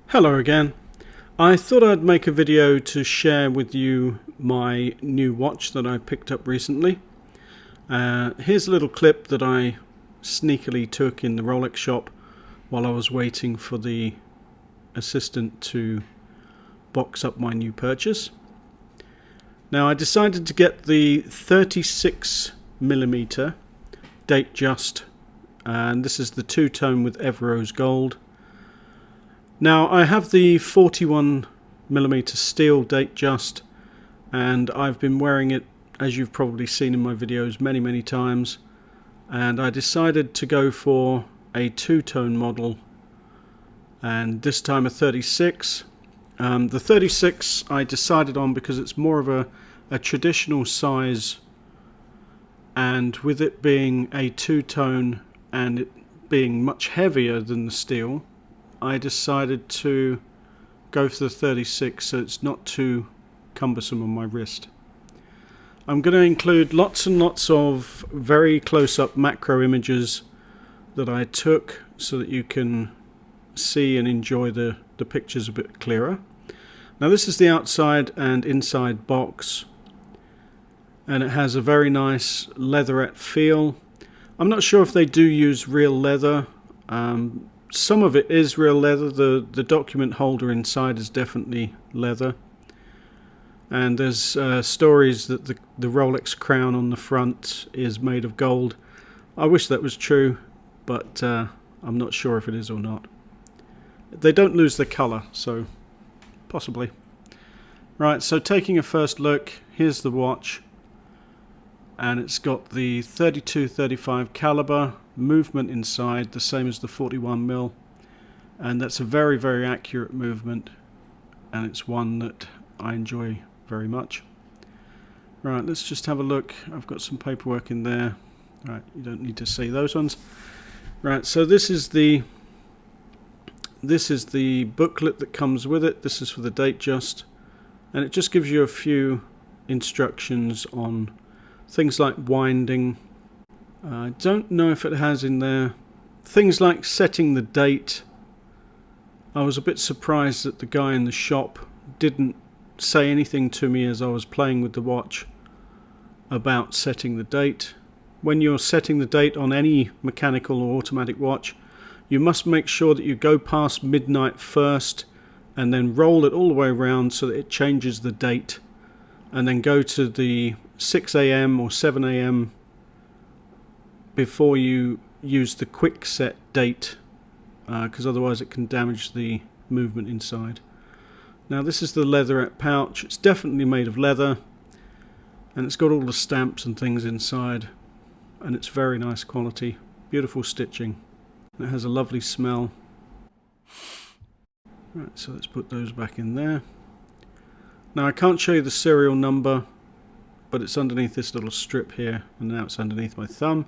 Hello again. I thought I'd make a video to share with you my new watch that I picked up recently. Here's a little clip that I sneakily took in the Rolex shop while I was waiting for the assistant to box up my new purchase. Now I decided to get the 36mm Date-Just, and this is the two-tone with Everose gold. Now I have the 41mm steel Date-Just, and I've been wearing it, as you've probably seen in my videos, many times, and I decided to go for a two-tone model, and this time a 36. The 36 I decided on because it's more of a traditional size, and with it being a two-tone and it being much heavier than the steel, I decided to go for the 36 so it's not too cumbersome on my wrist. I'm going to include lots and lots of very close-up macro images that I took so that you can see and enjoy the pictures a bit clearer. Now this is the outside and inside box, and it has a very nice leatherette feel. I'm not sure if they do use real leather. Some of it is real leather. The document holder inside is definitely leather, and there's stories that the Rolex crown on the front is made of gold. I wish that was true, but I'm not sure if it is or not. They don't lose their colour, so possibly. Right, so taking a first look, here's the watch, and it's got the 32-35 caliber, movement inside the same as the 41mm, and that's a very accurate movement, and it's one that I enjoy very much. Right, let's just have a look. I've got some paperwork in there. Right, you don't need to see those ones. Right, so this is the booklet that comes with it. This is for the Date-Just, and it just gives you a few instructions on things like winding. I don't know if it has in there things like setting the date. I was a bit surprised that the guy in the shop didn't say anything to me as I was playing with the watch about setting the date. When you're setting the date on any mechanical or automatic watch, you must make sure that you go past midnight first and then roll it all the way around so that it changes the date, and then go to the 6 AM or 7 AM before you use the quick set date, because otherwise it can damage the movement inside. Now this is the leatherette pouch. It's definitely made of leather, and it's got all the stamps and things inside, and it's very nice quality, beautiful stitching. It has a lovely smell. Right, so let's put those back in there. Now I can't show you the serial number, but it's underneath this little strip here, and now it's underneath my thumb,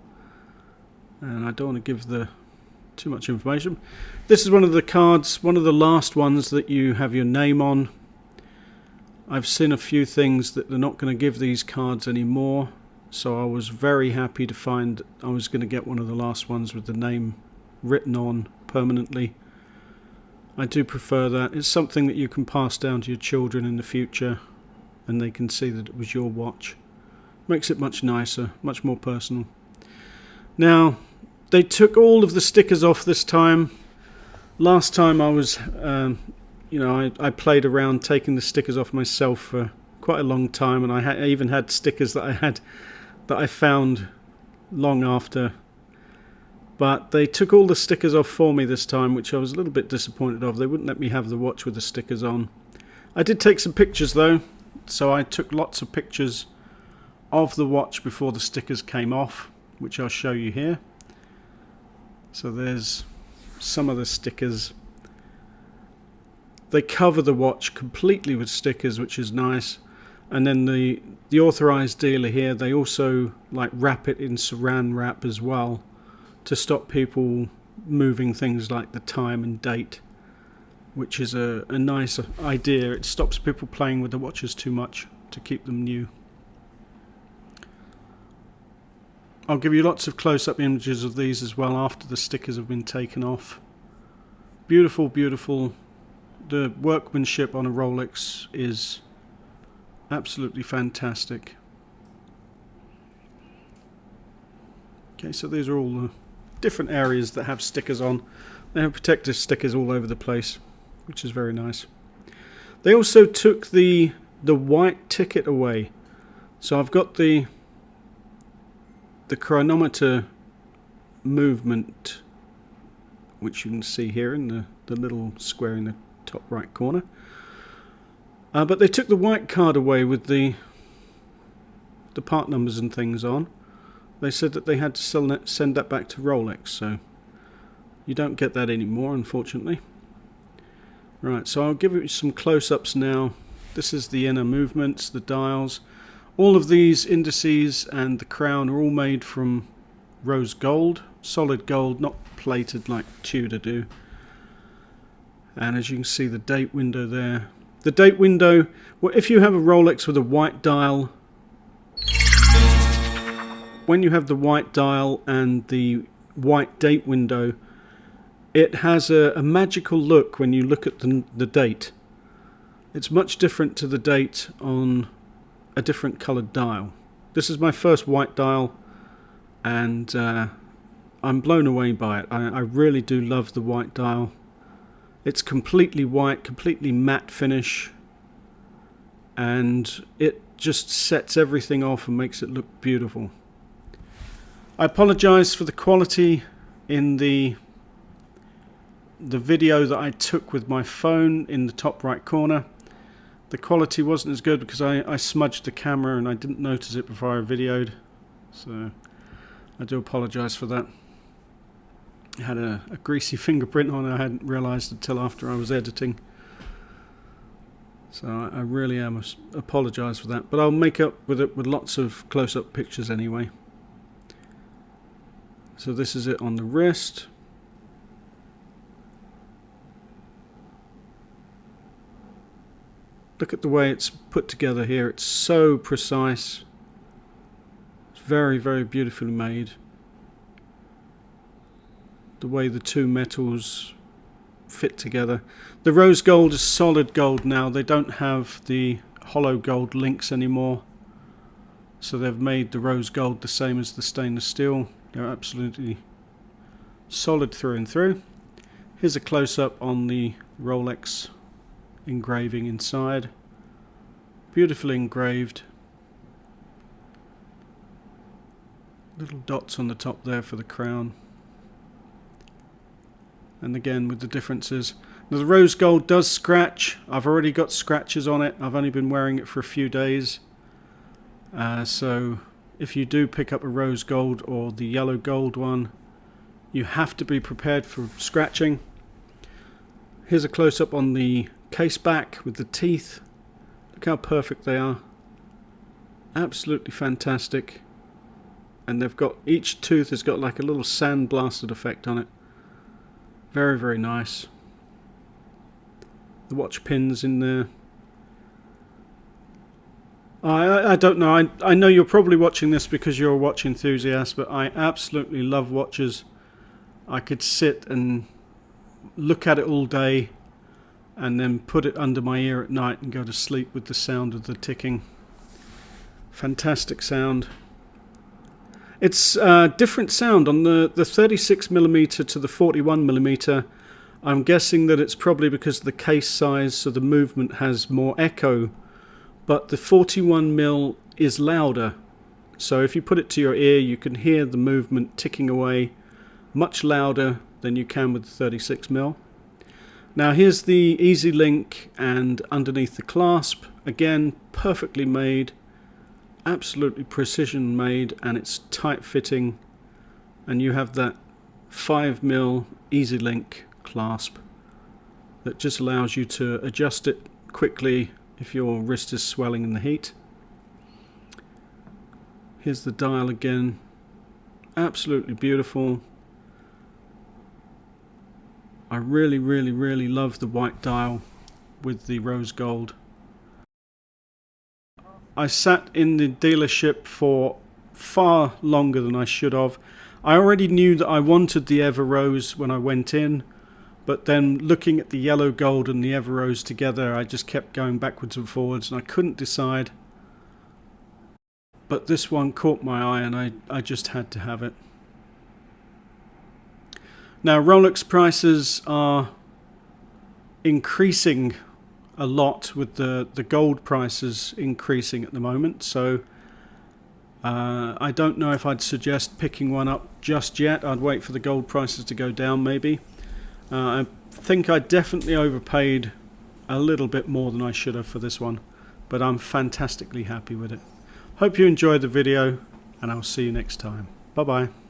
and I don't want to give too much information. This is one of the cards, one of the last ones that you have your name on. I've seen a few things that they're not going to give these cards anymore, so I was very happy to find I was going to get one of the last ones with the name written on permanently. I do prefer that. It's something that you can pass down to your children in the future, and they can see that it was your watch. Makes it much nicer, much more personal. Now, they took all of the stickers off this time. Last time I was, I played around taking the stickers off myself for quite a long time, and I even had stickers that I found long after. But they took all the stickers off for me this time, which I was a little bit disappointed of. They wouldn't let me have the watch with the stickers on. I did take some pictures though, so I took lots of pictures of the watch before the stickers came off, which I'll show you here. So there's some of the stickers. They cover the watch completely with stickers, which is nice. And then the authorized dealer here, they also like wrap it in saran wrap as well, to stop people moving things like the time and date, which is a nice idea. It stops people playing with the watches too much to keep them new. I'll give you lots of close-up images of these as well after the stickers have been taken off. Beautiful, beautiful. The workmanship on a Rolex is absolutely fantastic. Okay, so these are all the different areas that have stickers on. They have protective stickers all over the place, which is very nice. They also took the white ticket away. So I've got the chronometer movement, which you can see here in the little square in the top right corner. But they took the white card away with the part numbers and things on. They said that they had to send that back to Rolex, so you don't get that anymore, unfortunately. Right, so I'll give you some close-ups now. This is the inner movements, the dials. All of these indices and the crown are all made from rose gold, solid gold, not plated like Tudor do. And as you can see, the date window there. The date window, well, if you have a Rolex with a white dial, when you have the white dial and the white date window, it has a magical look when you look at the date. It's much different to the date on a different coloured dial. This is my first white dial, and I'm blown away by it. I really do love the white dial. It's completely white, completely matte finish, and it just sets everything off and makes it look beautiful. I apologise for the quality in the video that I took with my phone in the top right corner. The quality wasn't as good because I smudged the camera and I didn't notice it before I videoed, so I do apologise for that. It had a greasy fingerprint on it. I hadn't realised until after I was editing, so I really apologise for that, but I'll make up with it with lots of close-up pictures anyway. So this is it on the wrist. Look at the way it's put together here. It's so precise. It's very, very beautifully made. The way the two metals fit together. The rose gold is solid gold now. They don't have the hollow gold links anymore. So they've made the rose gold the same as the stainless steel. They're absolutely solid through and through. Here's a close-up on the Rolex engraving inside. Beautifully engraved. Little dots on the top there for the crown. And again with the differences. Now the rose gold does scratch. I've already got scratches on it. I've only been wearing it for a few days. So if you do pick up a rose gold or the yellow gold one, you have to be prepared for scratching. Here's a close-up on the case back with the teeth. Look how perfect they are. Absolutely fantastic. And they've got, each tooth has got like a little sandblasted effect on it. Very, very nice. The watch pins in there. I don't know. I know you're probably watching this because you're a watch enthusiast, but I absolutely love watches. I could sit and look at it all day and then put it under my ear at night and go to sleep with the sound of the ticking. Fantastic sound. It's a different sound on the 36mm to the 41mm. I'm guessing that it's probably because of the case size, so the movement has more echo, but the 41mm is louder. So if you put it to your ear, you can hear the movement ticking away much louder than you can with the 36mm. Now here's the easy link, and underneath the clasp, again perfectly made, absolutely precision made, and it's tight fitting, and you have that 5mm easy link clasp that just allows you to adjust it quickly if your wrist is swelling in the heat. Here's the dial again, absolutely beautiful. I really, really, really love the white dial with the rose gold. I sat in the dealership for far longer than I should have. I already knew that I wanted the Everose when I went in, but then looking at the yellow gold and the Everose together, I just kept going backwards and forwards and I couldn't decide. But this one caught my eye and I just had to have it. Now Rolex prices are increasing a lot with the gold prices increasing at the moment, so I don't know if I'd suggest picking one up just yet. I'd wait for the gold prices to go down maybe. I think I definitely overpaid a little bit more than I should have for this one, but I'm fantastically happy with it. Hope you enjoyed the video and I'll see you next time. Bye bye.